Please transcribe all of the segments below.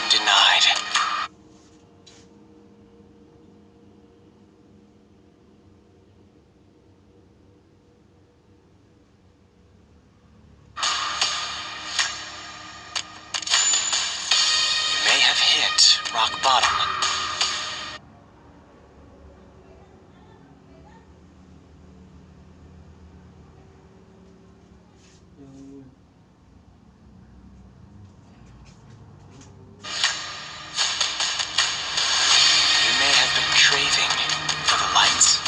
Denied. You may have hit rock bottom. Craving for the lights.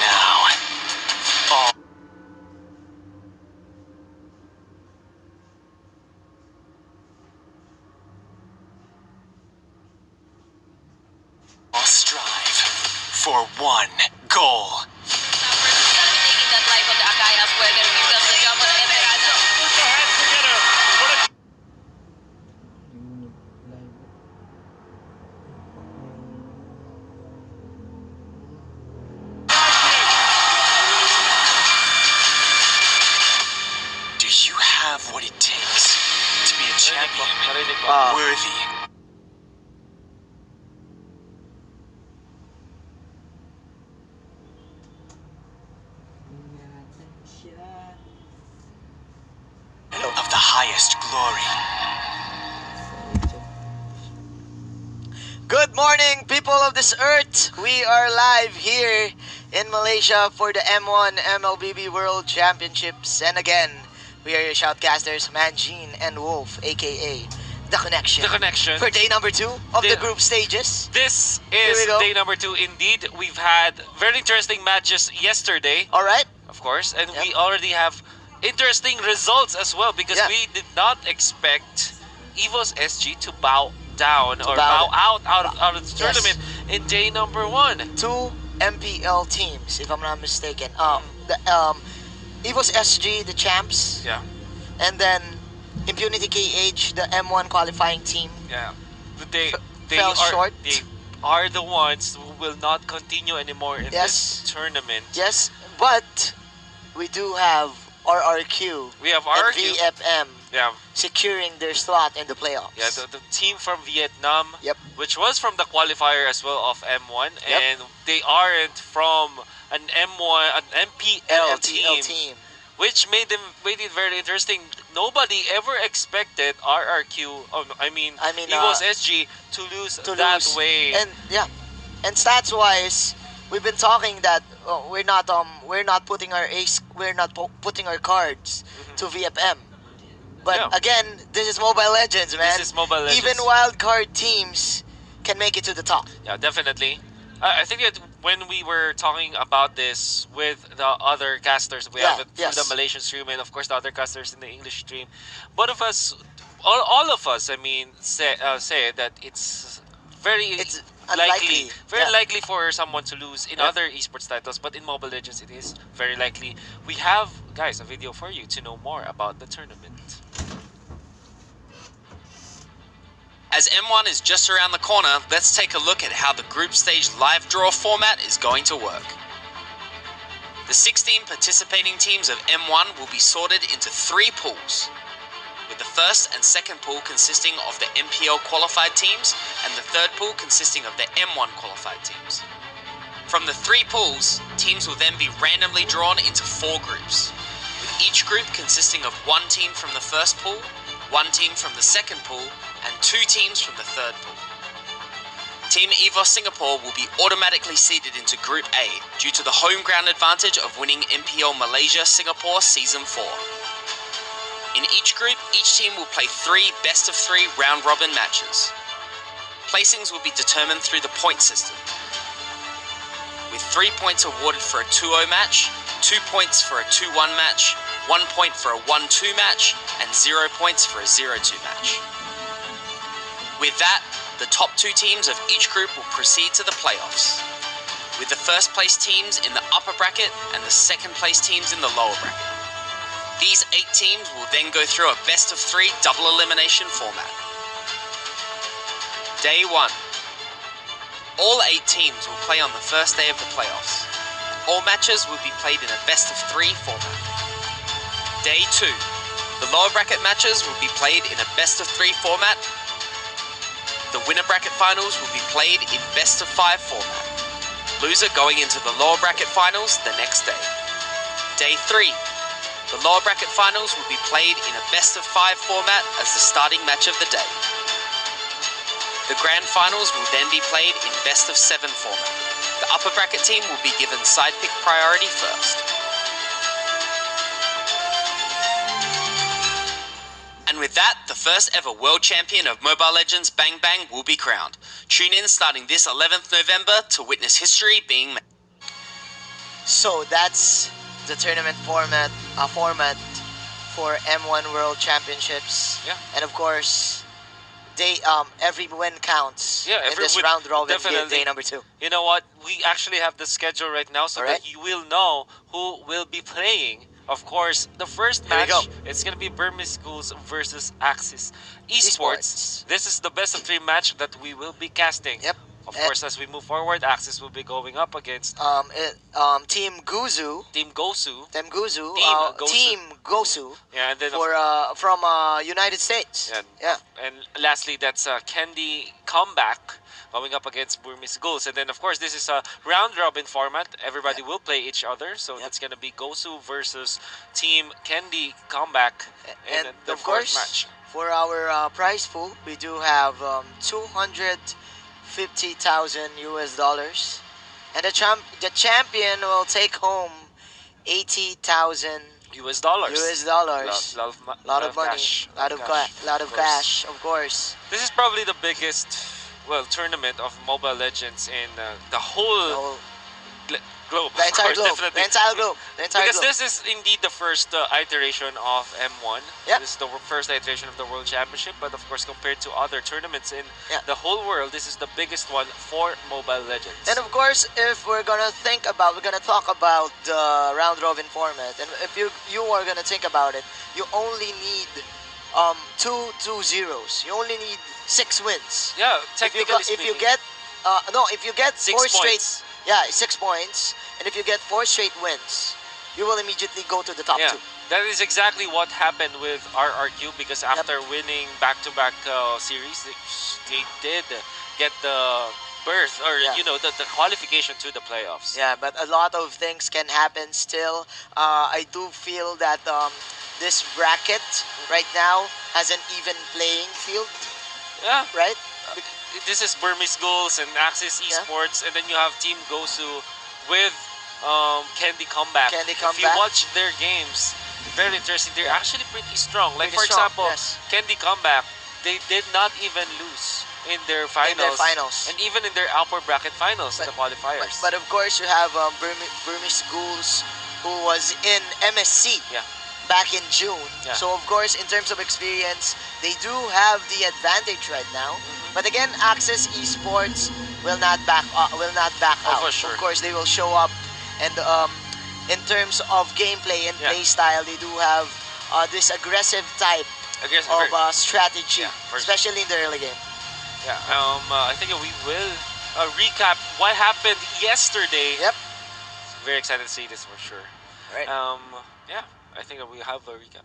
Now, all strive for one goal. Do you have what it takes to be a champion worthy? Of the highest glory. Good morning, people of this earth. We are live here in Malaysia for the M1 Mlbb World Championships. And again, we are your shoutcasters, Manjin and Wolf, aka The Connection. The Connection. For day number 2 of the group stages. This is day number 2 indeed. We've had very interesting matches yesterday. Alright. Of course. And we already have interesting results as well, because we did not expect EVOS SG to bow down or bow out of the tournament in day number 1. 2 MPL teams, if I'm not mistaken. The EVOS SG, the champs. Yeah. And then Impunity KH, the M1 qualifying team. Yeah. They fell short. They are the ones who will not continue anymore in this tournament. Yes, but we do have RRQ. We have and RRQ. VFM Yeah. securing their slot in the playoffs. Yeah, the team from Vietnam, Yep. which was from the qualifier as well of M1, Yep. and they aren't from an M1, an MPL team, which made it very interesting. Nobody ever expected RRQ, EVOS SG to lose that way. And and stats wise, we've been talking that we're not putting our cards to VFM. But again, this is Mobile Legends, man. This is Mobile Legends. Even wildcard teams can make it to the top. Yeah, definitely. I think that when we were talking about this with the other casters, we have it through the Malaysian stream and of course the other casters in the English stream. Both of us, all of us, say that it's very unlikely. Likely for someone to lose in other esports titles, but in Mobile Legends it is very likely. We have, guys, a video for you to know more about the tournament. As M1 is just around the corner, let's take a look at how the group stage live draw format is going to work. The 16 participating teams of M1 will be sorted into 3 pools, with the first and second pool consisting of the MPL qualified teams and the third pool consisting of the M1 qualified teams. From the 3 pools, teams will then be randomly drawn into 4 groups, with each group consisting of 1 team from the first pool, 1 team from the second pool, and 2 teams from the third pool. Team EVOS Singapore will be automatically seeded into Group A due to the home ground advantage of winning MPL Malaysia Singapore Season 4. In each group, each team will play 3 best-of-3 round-robin matches. Placings will be determined through the point system, with 3 points awarded for a 2-0 match, 2 points for a 2-1 match, 1 point for a 1-2 match, and 0 points for a 0-2 match. With that, the top 2 teams of each group will proceed to the playoffs, with the first place teams in the upper bracket and the second place teams in the lower bracket. These 8 teams will then go through a best-of-3 double elimination format. Day 1. All 8 teams will play on the first day of the playoffs. All matches will be played in a best-of-3 format. Day 2. The lower bracket matches will be played in a best-of-3 format. The winner bracket finals will be played in best-of-5 format. Loser going into the lower bracket finals the next day. Day 3. The lower bracket finals will be played in a best-of-5 format as the starting match of the day. The grand finals will then be played in best-of-7 format. The upper bracket team will be given side pick priority first. And with that, the first ever world champion of Mobile Legends Bang Bang will be crowned. Tune in starting this 11th November to witness history being made. So that's the tournament format for M1 World Championships. Yeah. And of course, every win counts. Yeah, in every this win, round robin definitely. day number 2. You know what? We actually have the schedule right now so Alright. that you will know who will be playing. Of course, the first Here we match, go. it's going to be Burmese Schools versus Axis Esports. Esports. This is the best of 3 match that we will be casting. Yep. Of course, as we move forward, Axis will be going up against Team Guzu. Team Gosu. Team Guzu. Gosu. Team Gosu. Yeah, and then from United States. and, and lastly, that's Candy Comeback going up against Burmese Schools. And then, of course, this is a round robin format. Everybody will play each other. So that's going to be Gosu versus Team Candy Comeback in And the of fourth course, match. for our prize pool, we do have $250,000 US, and the champion will take home 80,000 US dollars. US dollars. Lot of money, cash. lot of course. cash, of course. This is probably the biggest, tournament of Mobile Legends in the whole globe. The entire of course, globe. definitely. The entire globe. The entire Because globe. this is indeed the first iteration of M1. Yep. This is the first iteration of the World Championship, but of course, compared to other tournaments in Yeah. the whole world, this is the biggest one for Mobile Legends. And of course, if we're gonna talk about the round robin format, and if you are gonna think about it, you only need two zeros. You only need 6 wins. yeah, technically If you speaking, get if you get 6 4 straight, points. 6 points, and if you get 4 straight wins, you will immediately go to the top 2. That is exactly what happened with RRQ, because after winning back-to-back series, they did get the berth, or the qualification to the playoffs. Yeah, but a lot of things can happen still. I do feel that this bracket right now has an even playing field, Yeah. right? This is Burmese Schools and Axis Yeah. Esports, and then you have Team Gosu with Candy Comeback. Candy If you Comeback. watch their games, very interesting. They're actually pretty strong. Like, Pretty for strong, example, yes. Candy Comeback, they did not even lose in their finals. And even in their upper bracket finals, in the qualifiers. But of course, you have Burmese Schools, who was in MSC Yeah. back in June. Yeah. So of course, in terms of experience, they do have the advantage right now. But again, Access Esports will not back out. for sure. Of course, they will show up, and in terms of gameplay and play style, they do have this aggressive type of strategy, Yeah, for sure. especially in the early game. Yeah, I think we will recap what happened yesterday. Yep. Very excited to see this for sure. Right. Yeah, I think we have a recap.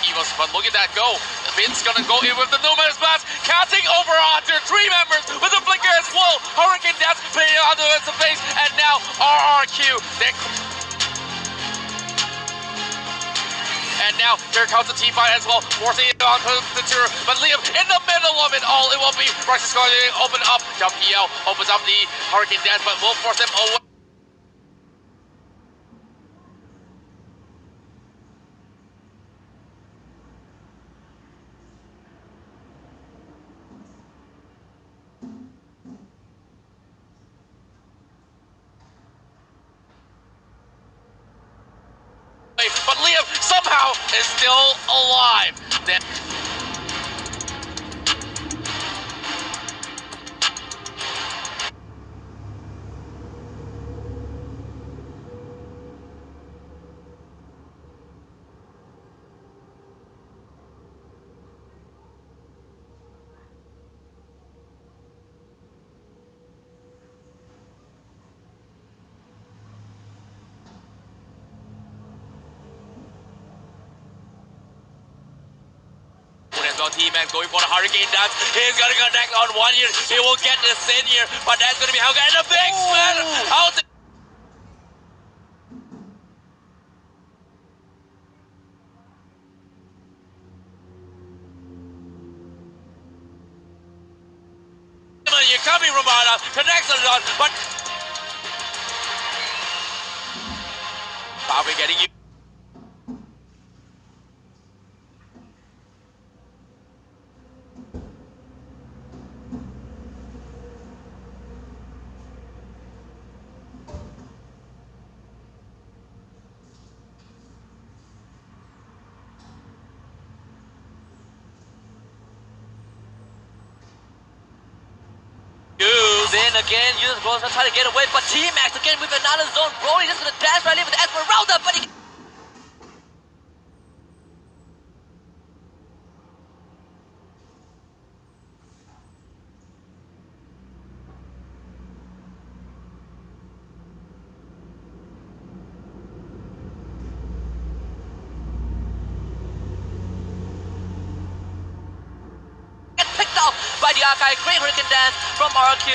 Evos, but look at that go. Vin's gonna go in with the no man's blast, casting over onto 3 members with the flicker as well. Hurricane Dance playing onto the face, and now RRQ. And now here comes the team fight as well, forcing it onto the tour. But Liam in the middle of it all, it will be Rush is going to open up. Jump PL opens up the Hurricane Dance, but will force them away. But Liam somehow is still alive. on T-Max going for the Hurricane Dance. He's gonna connect on one here. He will get this in here, but that's gonna be how and a big smash out. You're coming, Romana. Connects on it on, but probably getting you. Then again, Yunus goes to try to get away, but T-Max again with another zone. Broly just gonna dash right in with the Esmeralda, but he... Get picked out by the Archive. Great Hurricane Dance from RQ.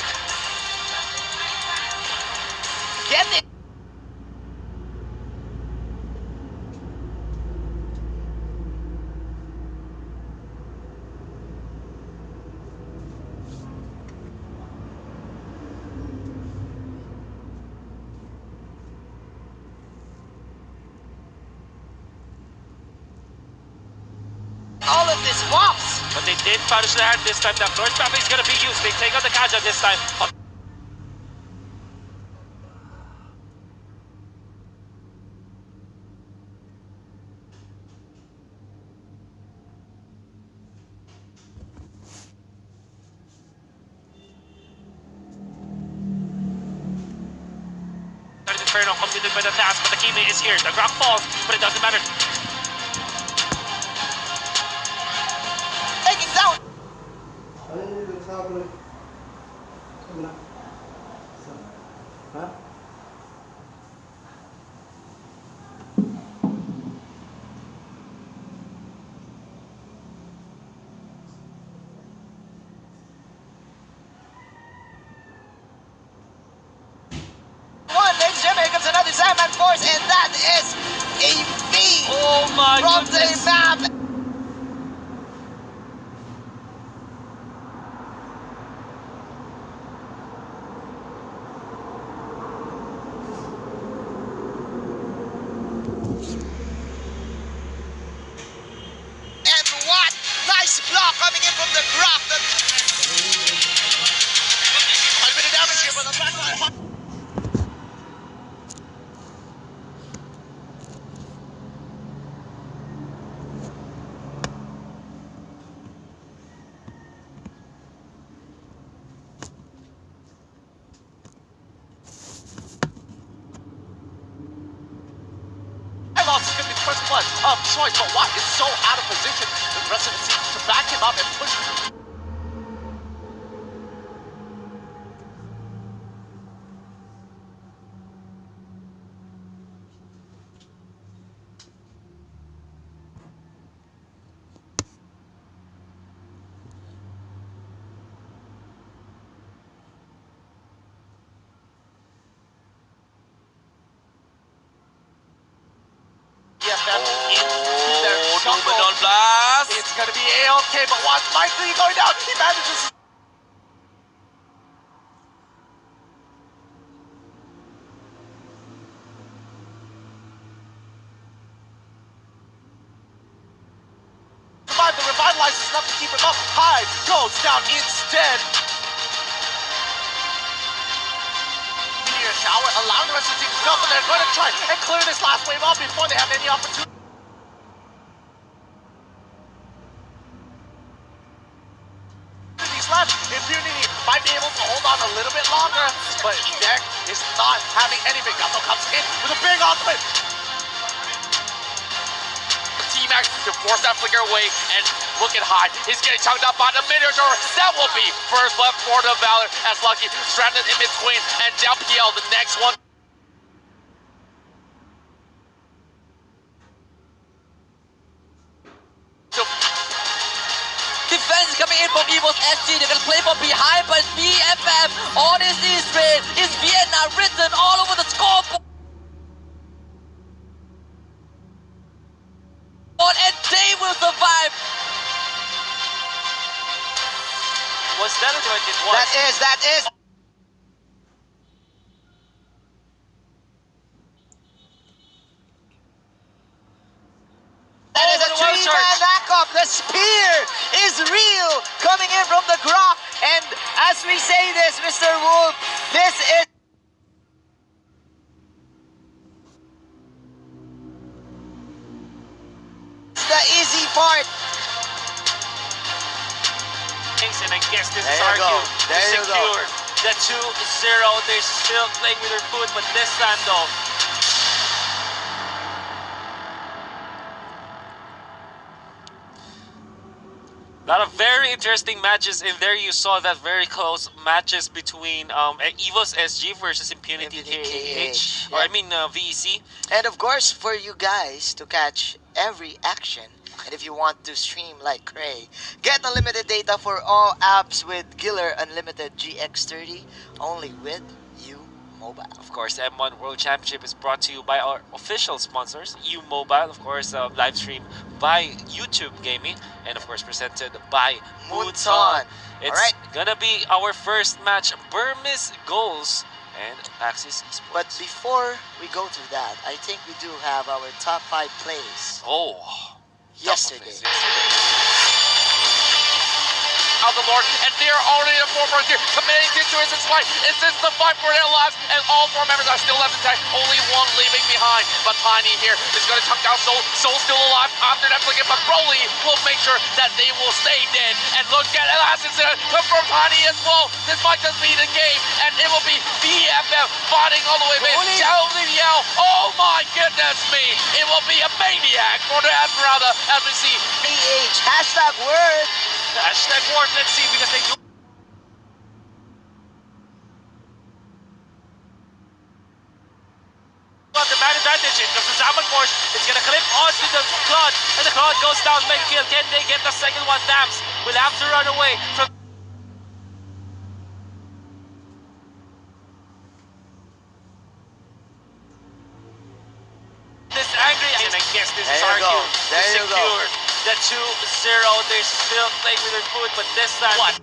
Get it! All of this pops. But they did punish the hand this time. The North Family is gonna be used. They take out the Kaja this time. Inferno completed by the task, but the teammate is here. The Grok falls, but it doesn't matter. Taking down. Ladies and gentlemen, here comes another Sandman Force, and that is a V Oh my from goodness. the map. And what nice block coming in from the Grok. Quite a bit of damage here, but the backline. Loss is going to be the first blood of choice, but Watt is so out of position. The rest of the team to back him up and push. Into their jungle. Numen on blast. It's going to be A-OK, but Watt likely going down. He manages. The revitalizes enough to keep him up. High goes down instead. Meteor shower allowing the rest of the team to go, but they're going to try and clear this last wave off before they have any opportunity. Left. Impunity might be able to hold on a little bit longer, but Deck is not having anything. Gato comes in with a big ultimate. T-Max to force that flicker away and look at High. He's getting chunked up by the Minotaur. That will be first left for the Valor as Lucky stranded in between and down PL the next one. from Evo's SG. They're gonna play from behind, but BFF on his East train is Vienna written all over the scoreboard. And they will survive. Was that a joint? It was. That is. That is a three-man knockoff. The spear is real coming in from the Grok. And as we say this, Mr. Wolf, this is the easy part. And I guess this There is you Argue go. to There you go. secure the 2-0. They're still playing with their foot, but this time though, a lot of very interesting matches in there. You saw that very close matches between Evo's SG versus Impunity KH, or I mean VEC. And of course, for you guys to catch every action, and if you want to stream like Cray, get unlimited data for all apps with Giller Unlimited GX30, only with Mobile. Of course, M1 World Championship is brought to you by our official sponsors, Mlbb, of course, live stream by YouTube Gaming, and of course presented by Moonton. It's Alright. gonna be our first match, Burmese Goals and Axis Esports. But before we go to that, I think we do have our top 5 plays Oh, yesterday. Out the Lord, and they're already in the forefront here, committing situations fight. Is this the fight for their lives? And all 4 members are still left intact, only one leaving behind. But Tiny here is going to chunk down Soul. Soul's still alive after that flick, but Broly will make sure that they will stay dead. And look at it, last incident from Tiny as well. This might just be the game, and it will be BFF fighting all the way back. Yell, oh my goodness me! It will be a maniac for the Esmeralda as we see. PH, hashtag word. hashtag ward, let's see, because they do the man advantage. It comes to Zaman Force. It's gonna clip onto the Claude, and the Claude goes down, make kill. Can they get the second one? Dams will have to run away from this angry, and I guess this is There you go. Argue to There you go. secure the 2-0. They're still playing with their foot, but this time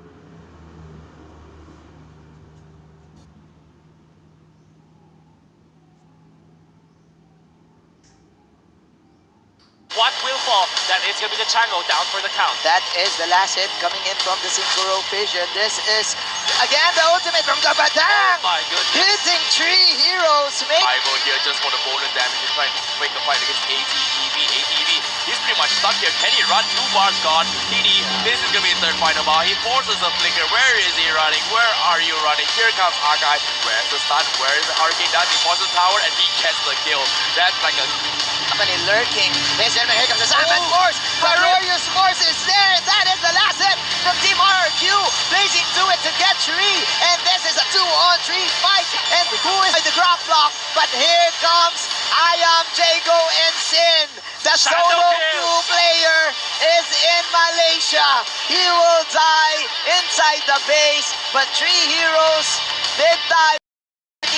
what will fall? That is going to be the Chango down for the count. That is the last hit coming in from the Synchro Vision. This is, again, the ultimate from the Batang. My goodness. Hitting 3 heroes. Ivo here just for the bonus damage. He's trying to break the fight against ATEV. ATEV, he's pretty much stuck here. Can he run? 2 bars gone. TD, this is going to be his third final bar. He forces a flicker. Where is he running? Where are you running? Here comes Argyle. Where's the stun? Where is the Hurricane Dance? He forces the tower and he gets the kill. That's like a... Company lurking. Ladies and gentlemen, here comes the Simon Force. Glorious Force is there. That is the last hit from Team RRQ. Blazing to it to get 3. And this is a 2-on-3 fight. And who is the drop block? But here comes I Am Jago and Sin. The Shadow solo kill. player is in Malaysia. He will die inside the base. But 3 heroes did die.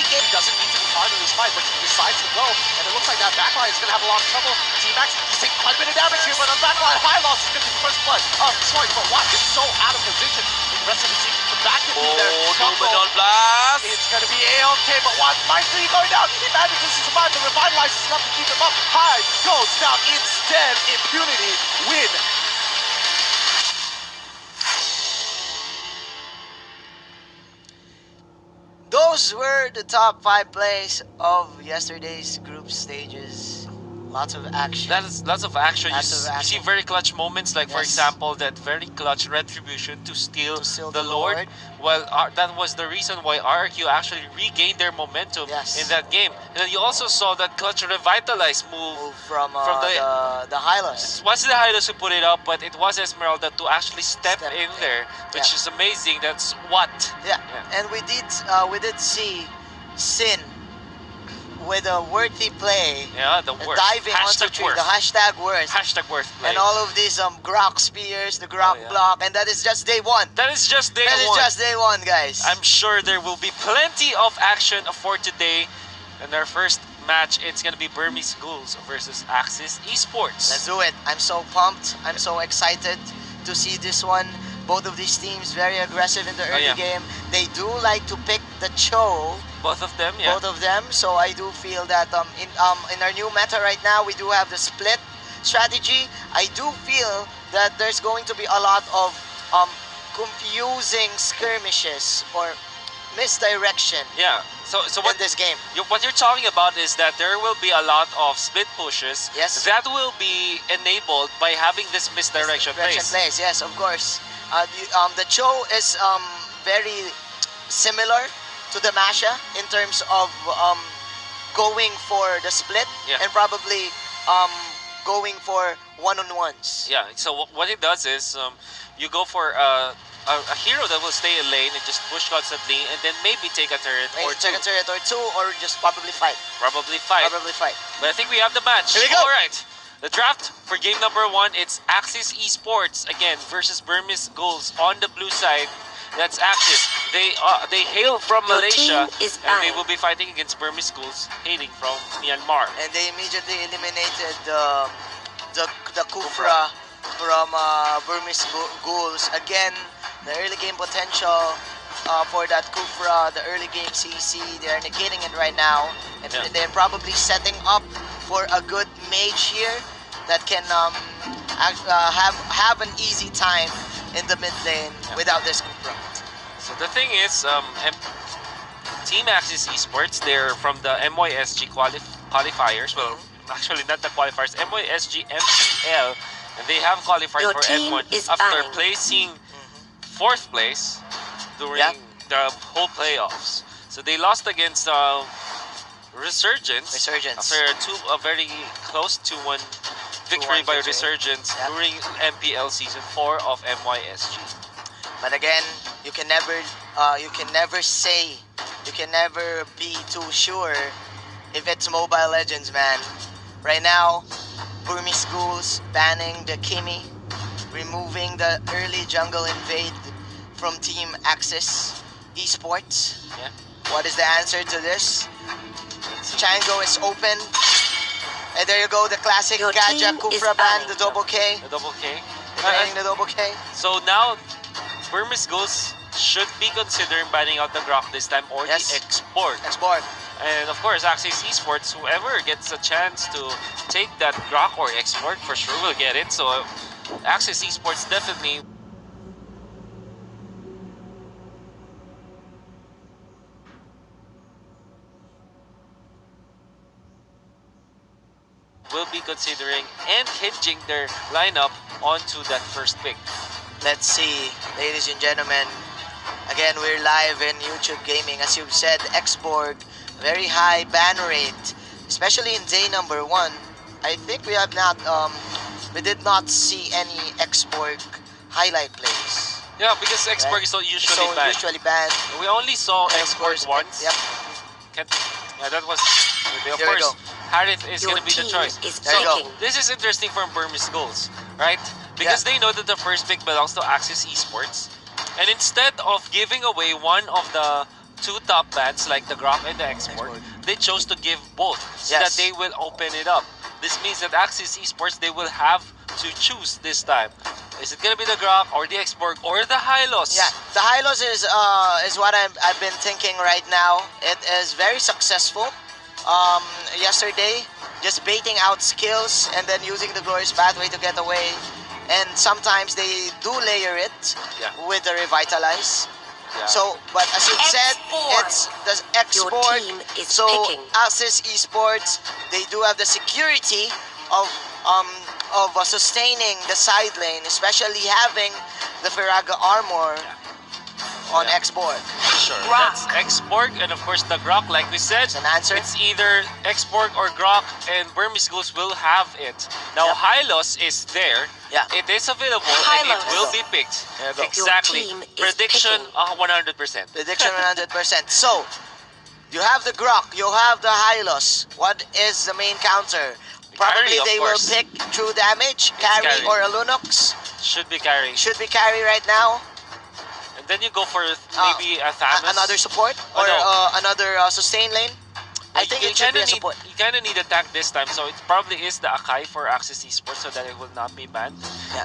Game doesn't need to be part of this fight, but he decides to go, and it looks like that backline is going to have a lot of trouble. T-Max, he's taking quite a bit of damage here, but on backline, high loss is going to be the first blood of choice. But Watt is so out of position. The rest of the team can back to be there. Dominant Blast! It's going to be A-OK, but Watt might be going down. He manages to survive. The revitalize is enough to keep him up. High goes down instead. Impunity win. Those were the top 5 plays of yesterday's group stages. Lots of action. Lots of action. Lots You of see action. very clutch moments, like for Yes. example that very clutch retribution to steal the the Lord. Lord. Well, that was the reason why RRQ actually regained their momentum Yes. in that game. And then you also saw that clutch revitalize move. Move from the- the Hylos. It wasn't the Hylos who put it up, but it was Esmeralda to actually step Step in in. there, which Yeah. is amazing. That's what. Yeah. Yeah. And we did see Sin with a worthy play. Yeah, the worst. Diving onto Hashtag tree, worst. the hashtag worst. Hashtag worst play. And all of these Grok spears, the Grok Oh, yeah. block, and that is just day one. That is just day That is one. just day one, guys. I'm sure there will be plenty of action for today. And our first match, it's gonna be Burmese Ghouls versus Axis Esports. Let's do it. I'm so pumped. I'm so excited to see this one. Both of these teams very aggressive in the early yeah. game. They do like to pick the Cho. Both of them, yeah. Both of them. So I do feel that in our new meta right now, we do have the split strategy. I do feel that there's going to be a lot of confusing skirmishes or misdirection Yeah. So in what this game. what you're talking about is that there will be a lot of split pushes. Yes. That will be enabled by having this misdirection plays. Yes, of course. The Cho is very similar to the Masha in terms of going for the split Yeah. and probably going for one-on-ones. Yeah. So what it does is you go for a hero that will stay in lane and just push constantly, and then maybe take a turret Maybe or take a turret or two, or just probably fight. Probably fight. Probably fight. But I think we have the match. Here we go. All right. The draft for game number 1, it's Axis Esports again versus Burmese Ghouls on the blue side. That's Axis. They hail from Your Malaysia, team is and they banned. will be fighting against Burmese Ghouls hailing from Myanmar. And they immediately eliminated the Kufra from Burmese Ghouls. Again, the early game potential for that Kufra, the early game CC, they're negating it right now. And Yeah. they're probably setting up for a good mage here that can have an easy time in the mid lane without this Kufra. So the thing is, Team Axis Esports, they're from the MYSG qualifiers. Well, actually not the qualifiers, MYSG MCL, and they have qualified Your for team M1 is after banned. placing 4th place during Yeah. the whole playoffs. So they lost against Resurgence. After a very close 2-1 victory 2-1 by victory. Resurgence Yeah. during MPL Season 4 of MYSG. But again, you can never be too sure if it's Mobile Legends, man. Right now, Burmese Ghouls banning the Kimi, removing the early jungle invade from Team Axis Esports. Yeah. What is the answer to this? Chango is open. And there you go, the classic Your Gaja team is Kufra ban, banned. the double K. The double K. Banning the double K. So now, Burmese Ghouls should be considering banning out the Grok this time or Yes. the export. Export. And of course, Axis Esports, whoever gets a chance to take that Grok or export for sure will get it. So Axis Esports definitely will be considering and hinging their lineup onto that first pick. Let's see, ladies and gentlemen. Again, we're live in YouTube Gaming. As you've said, Xborg, very high ban rate, especially in day number 1. I think we have not, we did not see any Xborg highlight plays. Yeah, because export is usually banned. Usually banned. We only saw export Export, once. Yep. Yeah, that was. Of There we course, go. Harith is Your going to be the team choice. is There you go. picking. This is interesting for Burmese Ghouls, right? Because they know that the first pick belongs to Axis Esports. And instead of giving away one of the 2 top bans like the Grok and the Export, they chose to give both so Yes. that they will open it up. This means that Axis Esports, they will have to choose this time. Is it going to be the Grok or the Export or the Hylos? Yeah, the Hylos is what I've been thinking right now. It is very successful. Yesterday, just baiting out skills and then using the Glorious Pathway to get away. And sometimes they do layer it Yeah. with the Revitalize. Yeah. So, but as you said, Export. it's the Your export. team is So, picking. Axis Esports, they do have the security of sustaining the side lane, especially having the Firaga armor on Yeah. Export. Sure. Grok. That's Export and of course the Grok, like we said. It's an answer. It's either Export or Grok, and Burmese Ghouls will have it. Now, Yep. Hylos is there. Yeah. It is available and it Hylos. will be picked. There you go. Exactly. Your team is Prediction picking. 100%. Prediction 100%. So, You have the Grok, you have the Hylos. What is the main counter? Probably Carry, of they course. will pick true damage, carry, carry. or a Lunox. Should be carry. Should be carry right now. And then you go for maybe a Thanos. Another support Oh, or no. another sustain lane. I think it should be a support. You kind of need attack this time, so it probably is the Akai for Axis Esports so that it will not be banned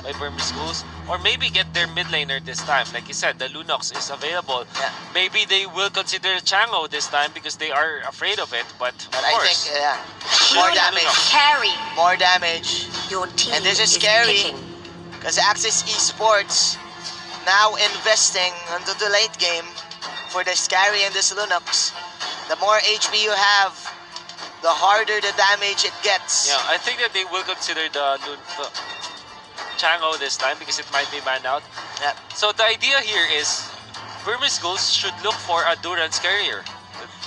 by Burmese schools. Or maybe get their mid laner this time. Like you said, the Lunox is available. Yeah. Maybe they will consider Chango this time because they are afraid of it. But of I course, think, more Shoot damage. Lunox. Carry. More damage. Your team And this is scary. picking. Because Axis Esports now investing into the late game for this carry and this Lunox. The more HP you have, the harder the damage it gets. Yeah, I think that they will consider the Chango this time because it might be banned out. Yeah. So the idea here is Burmese schools should look for a Durance carrier.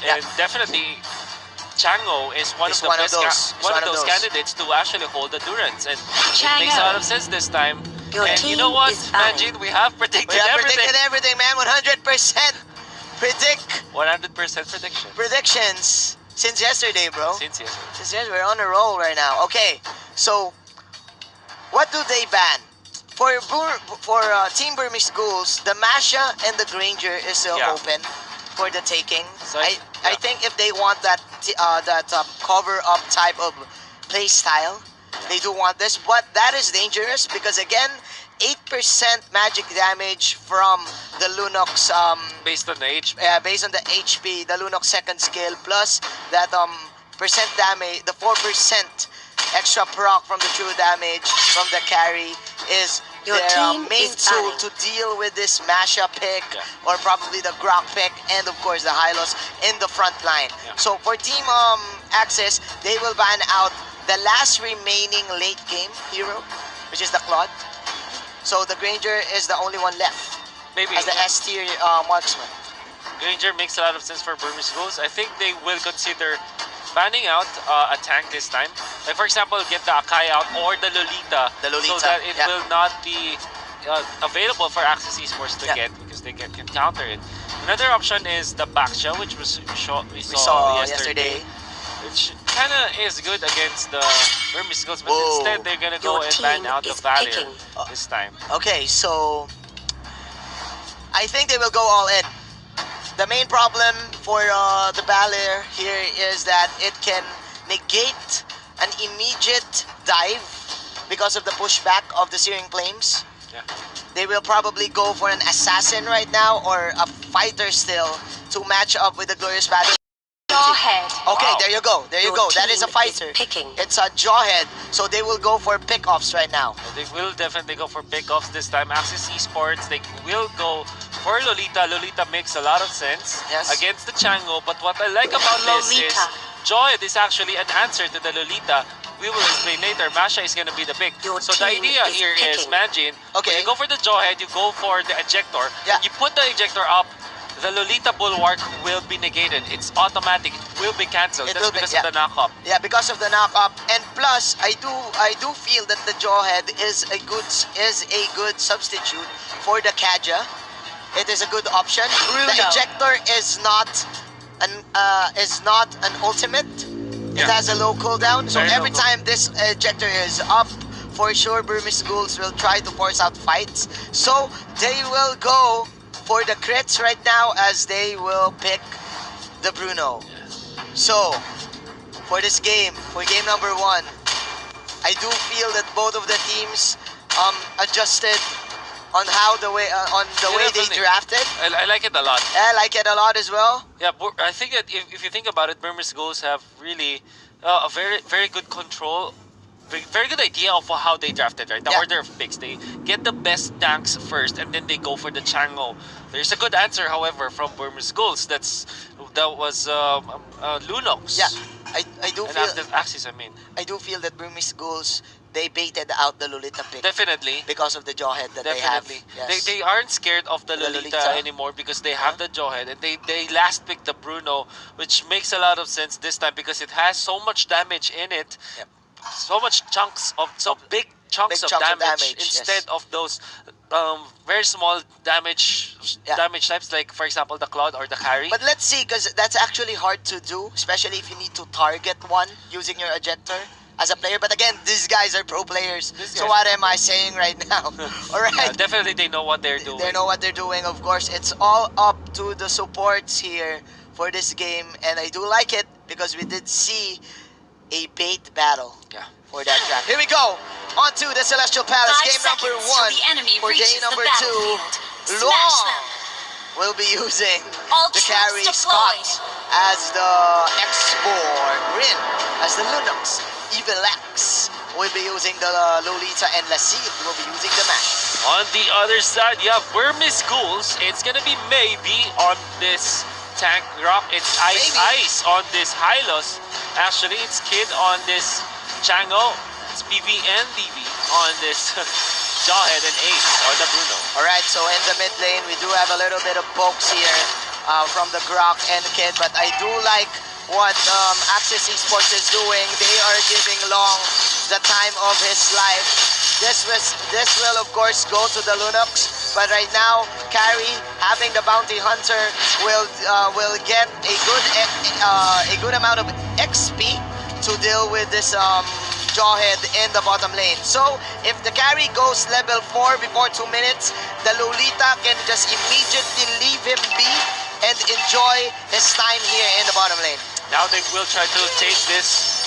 And definitely Chango is one It's of the one of best those. It's one one of of those those. candidates to actually hold the Durance. And it Chango. makes a lot of sense this time. Your And you team know what, is fine. Majin, we have predicted We have everything. predicted everything, man. 100% predict 100% prediction. predictions since yesterday, bro. Since yesterday. Since yesterday, we're on a roll right now. Okay, so what do they ban? For Team Burmese schools, the Masha and the Granger is still Yeah. open for the taking. So, I yeah. think if they want that cover up type of play style, they do want this, but that is dangerous because again, 8% magic damage from the Lunox Based on the HP. based on the HP, the Lunox second skill plus that percent damage, the 4% extra proc from the true damage from the carry is Your their team main is tool banning. to deal with this Masha pick Yeah. or probably the Grok pick and of course the Hylos in the front line. Yeah. So for Team Axis, they will ban out the last remaining late game hero, which is the Claude. So the Granger is the only one left Maybe. as the S tier marksman. Granger makes a lot of sense for Burmese schools. I think they will consider banning out a tank this time. Like for example, get the Akai out or the Lolita. The Lolita, So that it yeah. will not be available for Axis Esports to Yeah. get because they can counter it. Another option is the Baksha, which we We saw saw yesterday. Which kind of is good against the Burmese schools, but Whoa. instead they're gonna Your go and ban team out the is Valier picking. this time. Okay, so I think they will go all in. The main problem for the Balor here is that it can negate an immediate dive because of the pushback of the Searing Flames. Yeah. They will probably go for an assassin right now or a fighter still to match up with the Glorious Battle. Jawhead. Okay, Wow. there you go. There you Your go. That is a team fighter. is picking. It's a Jawhead, so they will go for pickoffs right now. They will definitely go for pickoffs this time. Axis Esports, they will go for Lolita. Lolita makes a lot of sense Yes. against the Chango. But what I like about this is Lolita. Joyd is actually an answer to the Lolita. We will explain later. Masha is going to be the pick. Your So the team idea is here is, picking. Majin, Okay. when you go for the Jawhead, you go for the ejector. Yeah. You put the ejector up, the Lolita Bulwark will be negated. It's automatic. It will be cancelled. It That's will be, because yeah. of the knockup. Yeah, because of the knock-up, and plus, I do feel that the Jawhead is a good substitute for the Kaja. It is a good option. The Bruno. ejector is not an ultimate. It Yeah. has a low cooldown, so Very every low time this ejector is up, for sure Burmese schools will try to force out fights. So they will go for the crits right now as they will pick the Bruno. So for this game, for game number 1, I do feel that both of the teams adjusted on how the way way they definitely. drafted. I like it a lot. I like it a lot as well. Yeah, I think that if you think about it, Burmese schools have really a very good control, very good idea of how they drafted, right? The Yeah. order of picks. They get the best tanks first, and then they go for the Chango. There's a good answer, however, from Burmese schools. That was Lunox. Yeah, I do And feel after Axis, I mean, I do feel that Burmese schools, they baited out the Lolita pick definitely. because of the Jawhead that Definitely. they have. Yes. They aren't scared of the The Lolita, Lolita. anymore because they have the Jawhead, and they last picked the Bruno, which makes a lot of sense this time because it has so much damage in it. Yep. So much chunks of big chunks Big of chunks of damage, damage, instead yes. of those very small damage Yeah. damage types, like for example the Cloud or the Carry. But let's see, because that's actually hard to do, especially if you need to target one using your ejector as a player. But again, these guys are pro players. These So guys- what am I saying right now? All right. Definitely they know what they're doing. They know what they're doing. Of course, it's all up to the supports here for this game, and I do like it because we did see a bait battle Yeah. for that track. Here we go. On to the Celestial Palace, 5 game number seconds till 1 the enemy for day reaches the number 2. battlefield. Smash Long them. will be using All the troops carry deployed. Scott as the X-Board, Rin as the Lunox, Evil X will be using the Lolita, and Lassie will be using the Mash. On the other side, you have Burmese Ghouls. It's gonna be maybe on this Tank Rock. It's Maybe. Ice on this Hylos. Actually, it's Kid on this Chango. It's PV and DV on this Jawhead and Ace on the Bruno. Alright, so in the mid lane, we do have a little bit of pokes here from the Grok and Kid, but I do like what Axis Esports is doing. They are giving Long the time of his life. This will of course go to the Lunox, but right now, Carry having the Bounty Hunter will get a good amount of XP to deal with this Jawhead in the bottom lane. So if the carry goes level 4 before 2 minutes, the Lolita can just immediately leave him be and enjoy his time here in the bottom lane. Now they will try to take this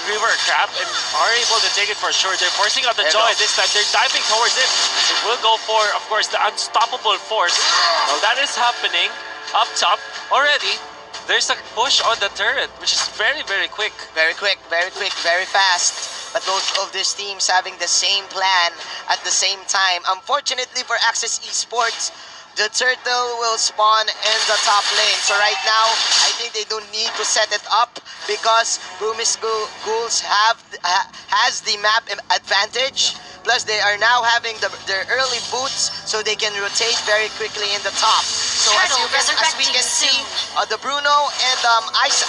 River Crab and are able to take it for sure. They're forcing out the There you Joy go. this time. They're diving towards it. They will go for, of course, the unstoppable force. Well, that is happening up top already. There's a push on the turret, which is very, very quick. Very quick, very fast. But both of these teams having the same plan at the same time. Unfortunately for Axis Esports, the turtle will spawn in the top lane. So right now, I think they don't need to set it up because Burmese Ghouls has the map advantage. Plus, they are now having their early boots, so they can rotate very quickly in the top. So as we can see, the Bruno and Ice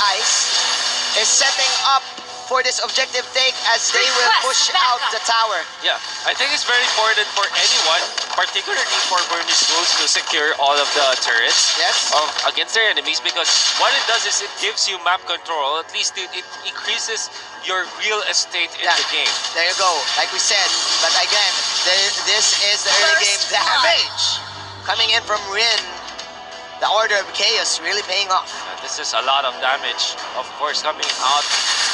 is setting up for this objective take as they will push out the tower. Yeah, I think it's very important for anyone, particularly for Burmese Ghouls, to secure all of the turrets Yes. against their enemies, because what it does is it gives you map control. At least it increases your real estate in the game. There you go, like we said. But again, this is the early game First blood. damage coming in from Rin. The Order of Chaos really paying off. This is a lot of damage, of course, coming out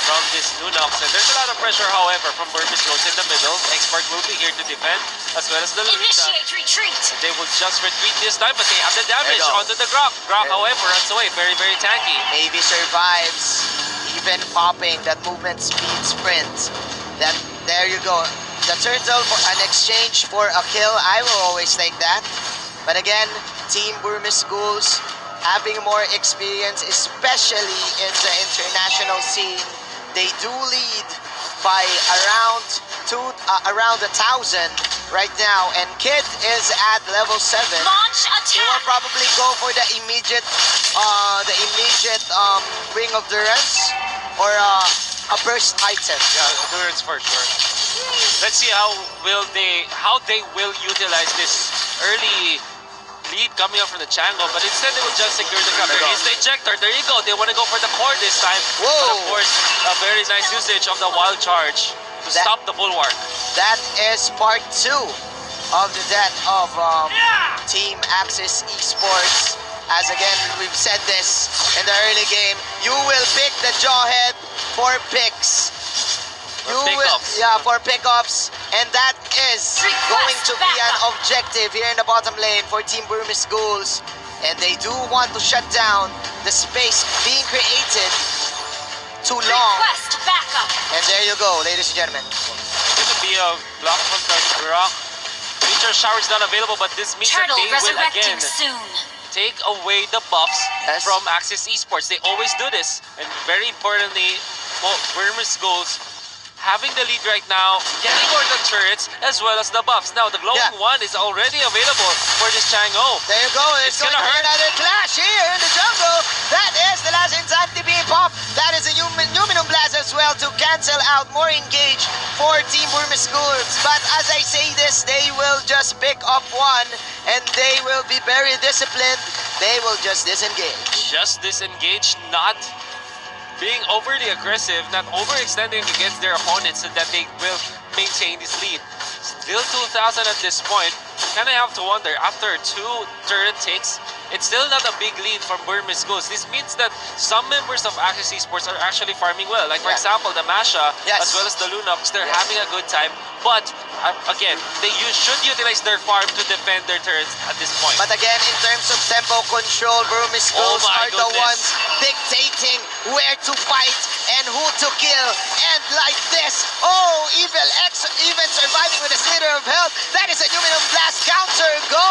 from this Lunox. And there's a lot of pressure, however, from Burmese Ghouls in the middle. Expert will be here to defend, as well as the Lolita. Initiate retreat. They will just retreat this time, but they have the damage There you go. onto the Grok. Grok, There. however, runs away. Very, very tanky. Maybe survives, even popping that movement speed sprint. There you go. The turtle for an exchange for a kill. I will always take that. But again, Team Burmese Ghouls having more experience, especially in the international scene. They do lead by around 1,000 right now, and Kid is at level 7. Launch He will attack. probably go for the immediate Ring of Durance or a burst item. Yeah, endurance for sure. Let's see how they will utilize this early lead coming up from the Chango, but instead they will just secure the cover. There you go. It's the ejector. There you go. They want to go for the core this time. Whoa. But of course, a very nice usage of the wild charge to That- stop the bulwark. That is part 2 of the death of Team Axis Esports. As again, we've said this in the early game, you will pick the Jawhead for picks. For pickups, and that is going to be an objective here in the bottom lane for Team Burmese Ghouls, and they do want to shut down the space being created too long. Request backup. And there you go, ladies and gentlemen. This would be a block from the Rock. Meteor shower is not available, but this means that Turtle they will resurrecting again soon. take away the buffs Yes. from Axis Esports. They always do this, and very importantly, Burmese Ghouls having the lead right now, getting for the turrets as well as the buffs. Now, the glowing one is already available for this Chango. There you go. It's going gonna to be hurt. another clash here in the jungle. That is the last insanity being popped. That is a Numinum Blast as well to cancel out more engage for Team Burmese Schools. But as I say this, they will just pick up one and they will be very disciplined. They will just disengage. Just disengaged, not being overly aggressive, not overextending against their opponents so that they will maintain this lead. Still 2,000 at this point. Kind of have to wonder, after 2 turret takes, it's still not a big lead from Burmese Schools. This means that some members of Axis Esports are actually farming well. Like, for example, the Masha, as well as the Lunox, they're having a good time. But, again, they should utilize their farm to defend their turrets at this point. But again, in terms of tempo control, Burmese Schools are the ones dictating where to fight and who to kill. And like this, even surviving with a slither of health. That is a Numinum Blast counter go.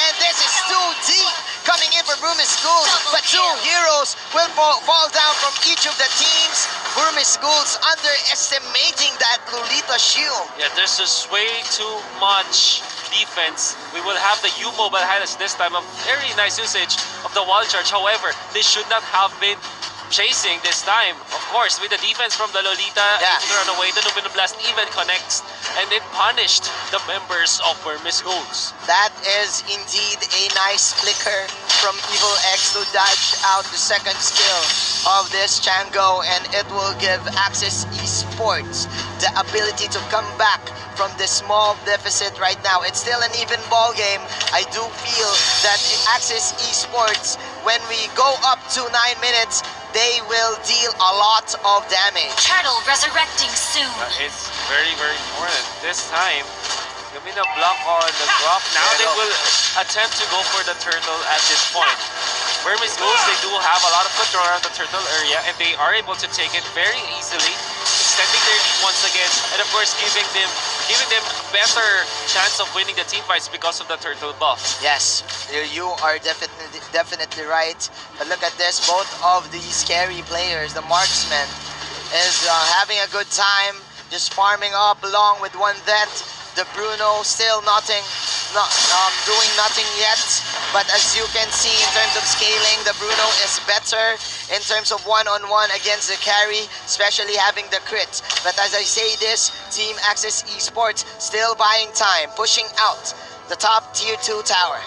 And this is too deep coming in for Burmese Schools. But 2 heroes will fall down from each of the teams. Burmese Schools underestimating that Lolita shield. Yeah, there's just way too much defense. We will have the U-Mobile Highlights this time. A very nice usage of the wall charge. However, they should not have been chasing this time. Of course, with the defense from the Lolita, able to run away, the Numinum Blast even connects, and it punished the members of Burmese Schools. That is indeed a nice flicker from Evil X to dodge out the second skill of this Chango, and it will give Axis Esports the ability to come back from this small deficit right now. It's still an even ball game. I do feel that Axis Esports, when we go up to 9 minutes, they will deal a lot of damage. Turtle resurrecting soon. It's very, very important. This time, gonna be the block on the drop. Now they will attempt to go for the turtle at this point. Burmese Schools, they do have a lot of control around the turtle area, and they are able to take it very easily, extending their lead once again, and of course giving them a better chance of winning the team fights because of the turtle buff. Yes, you are definitely right. But look at this, both of these carry players, the marksman, is having a good time, just farming up along with one vet. The Bruno still doing nothing yet. But as you can see, in terms of scaling, the Bruno is better in terms of one-on-one against the carry, especially having the crit. But as I say this, Team Axis Esports still buying time, pushing out the top tier 2 tower.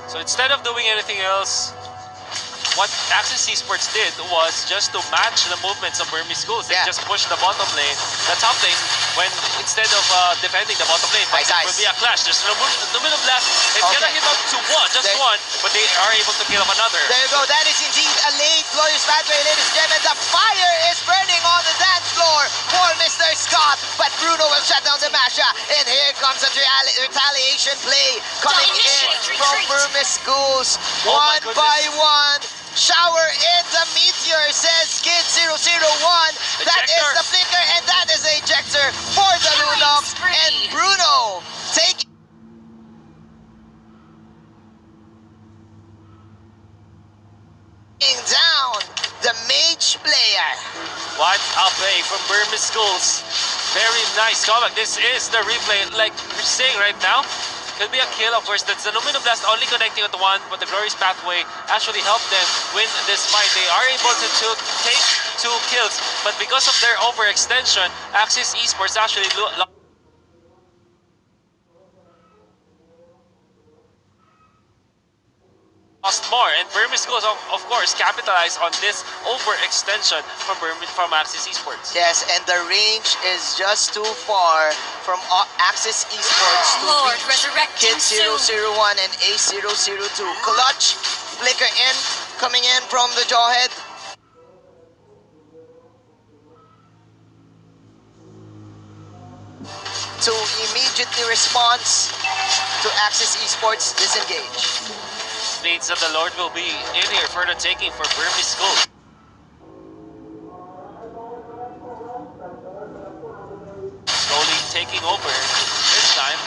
So instead of doing anything else, what Axis Esports did was just to match the movements of Burmese Schools. They just pushed the bottom lane, the top lane, when instead of defending the bottom lane, but it will be a clash. There's no Numinum Blast. It's gonna hit up to one, but they are able to kill off another. There you go. That is indeed a late glorious pathway, ladies and gentlemen. The fire is burning on the dance floor for Mr. Scott, but Bruno will shut down the Masha, and here comes a retaliation play coming in from Burmese Schools. One by one. Shower in the meteor, says Kid 001. That is the flicker, and that is the ejector for the Lunox. And Bruno taking down the mage player. What a play from Burmese Schools. Very nice comeback. This is the replay, like we're saying right now. Could be a kill, of course. That's the Numinum Blast only connecting with one, but the Glorious Pathway actually helped them win this fight. They are able to take 2 kills, but because of their overextension, Axis Esports actually lost more, and Burmese Schools, of course, capitalized on this overextension from Axis Esports. Yes, and the range is just too far from Axis Esports to reach Kid 001 and A002. Clutch, flicker in, coming in from the Jawhead. To immediately respond to Axis Esports disengage. Needs of the Lord will be in here for the taking for Burmese Schools. Slowly taking over this time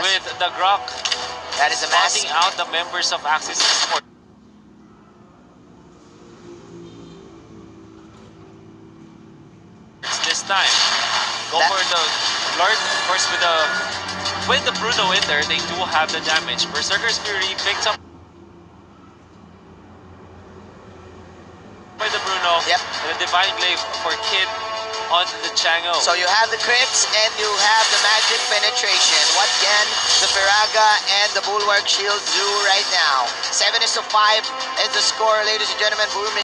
with the Grok. That is a mess. Spotting out the members of Axis Esports. This time. Go for the Lord, of course, with the Bruno in there, they do have the damage. Berserker's Fury picks up by the Bruno. Yep. And the Divine Glaive for Kid on the Chango. So you have the crits and you have the magic penetration. What can the Firaga and the Bulwark Shield do right now? 7-5 is the score, ladies and gentlemen. Boom